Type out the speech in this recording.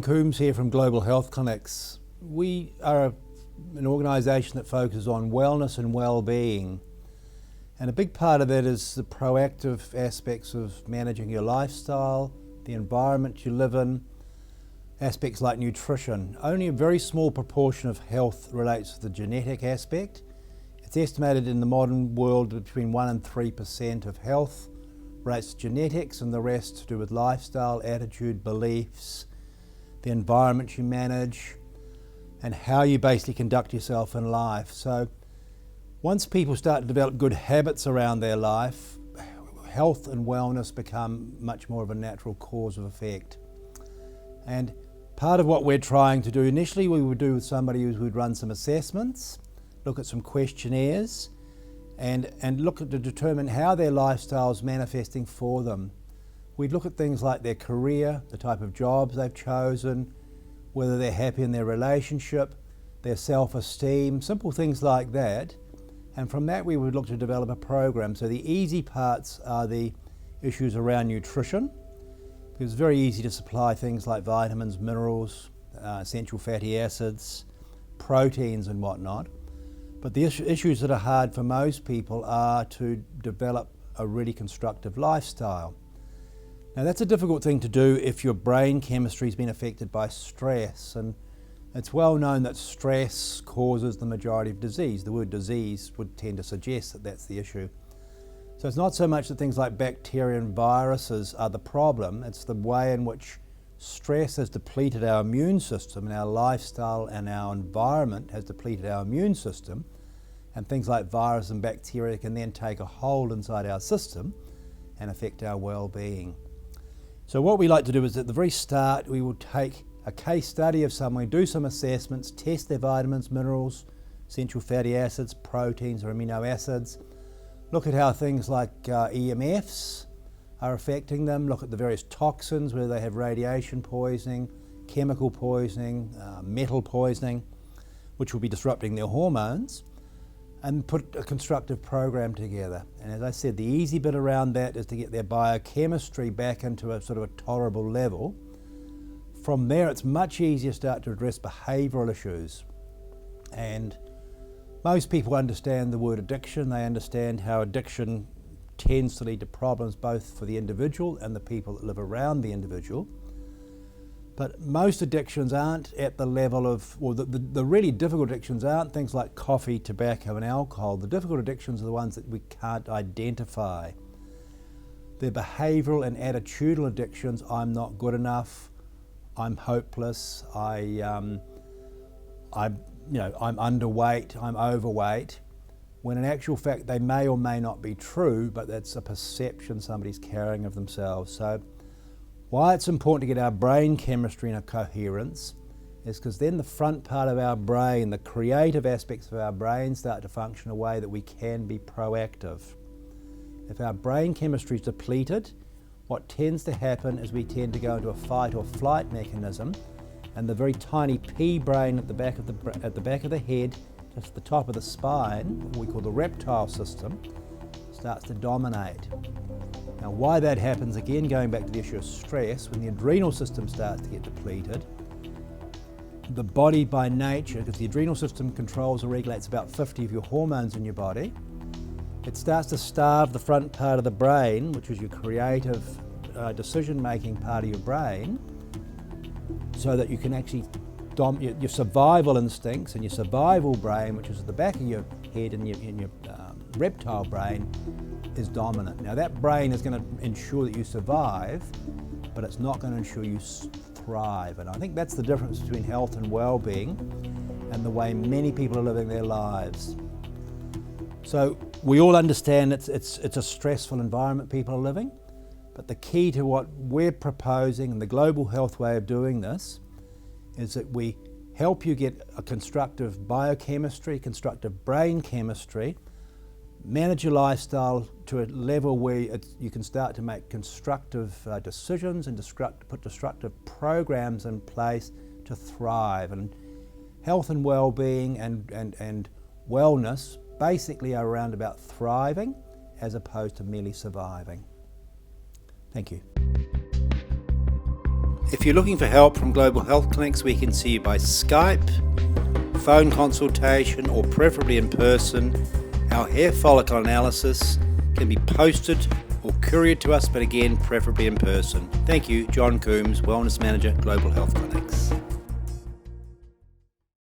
Coombs here from Global Health Clinics. We are an organisation that focuses on wellness and well-being, and a big part of it is the proactive aspects of managing your lifestyle, the environment you live in, aspects like nutrition. Only a very small proportion of health relates to the genetic aspect. It's estimated in the modern world that between 1 and 3% of health relates to genetics, and the rest to do with lifestyle, attitude, beliefs, the environment you manage, and how you basically conduct yourself in life. So once people start to develop good habits around their life, health and wellness become much more of a natural cause of effect. And part of what we're trying to do, initially we would do with somebody is we'd run some assessments, look at some questionnaires, and look to determine how their lifestyle is manifesting for them. We'd look at things like their career, the type of jobs they've chosen, whether they're happy in their relationship, their self-esteem, simple things like that. And from that we would look to develop a program. So the easy parts are the issues around nutrition, because it's very easy to supply things like vitamins, minerals, essential fatty acids, proteins and whatnot. But the issues that are hard for most people are to develop a really constructive lifestyle. Now that's a difficult thing to do if your brain chemistry has been affected by stress, and it's well known that stress causes the majority of disease. The word disease would tend to suggest that that's the issue. So it's not so much that things like bacteria and viruses are the problem, it's the way in which stress has depleted our immune system, and our lifestyle and our environment has depleted our immune system, and things like virus and bacteria can then take a hold inside our system and affect our well-being. So what we like to do is at the very start we will take a case study of someone, do some assessments, test their vitamins, minerals, essential fatty acids, proteins or amino acids, look at how things like EMFs are affecting them, look at the various toxins, whether they have radiation poisoning, chemical poisoning, metal poisoning, which will be disrupting their hormones, and put a constructive program together. And as I said, the easy bit around that is to get their biochemistry back into a sort of a tolerable level. From there it's much easier to start to address behavioural issues. And most people understand the word addiction. They understand how addiction tends to lead to problems both for the individual and the people that live around the individual. But most addictions aren't at the level of, or the really difficult addictions aren't things like coffee, tobacco and alcohol. The difficult addictions are the ones that we can't identify. They're behavioural and attitudinal addictions. I'm not good enough, I'm hopeless, I'm underweight, I'm overweight, when in actual fact they may or may not be true, but that's a perception somebody's carrying of themselves. So why it's important to get our brain chemistry in a coherence is because then the front part of our brain, the creative aspects of our brain start to function in a way that we can be proactive. If our brain chemistry is depleted, what tends to happen is we tend to go into a fight or flight mechanism, and the very tiny pea brain at the back of the head, just at the top of the spine, what we call the reptile system, starts to dominate. Now why that happens, again going back to the issue of stress, when the adrenal system starts to get depleted, the body by nature, because the adrenal system controls or regulates about 50 of your hormones in your body, it starts to starve the front part of the brain, which is your creative decision-making part of your brain, so that you can actually your survival instincts and your survival brain, which is at the back of your head and your reptile brain, is dominant. Now that brain is going to ensure that you survive, but it's not going to ensure you thrive. And I think that's the difference between health and well-being and the way many people are living their lives. So we all understand it's a stressful environment people are living, but the key to what we're proposing and the global health way of doing this is that we help you get a constructive biochemistry, constructive brain chemistry, manage your lifestyle to a level where you can start to make constructive decisions and put destructive programs in place to thrive. And health and well-being and wellness basically are around about thriving as opposed to merely surviving. Thank you. If you're looking for help from Global Health Clinics, we can see you by Skype, phone consultation, or preferably in person. Our hair follicle analysis can be posted or couriered to us, but again, preferably in person. Thank you, John Coombs, Wellness Manager, Global Health Clinic.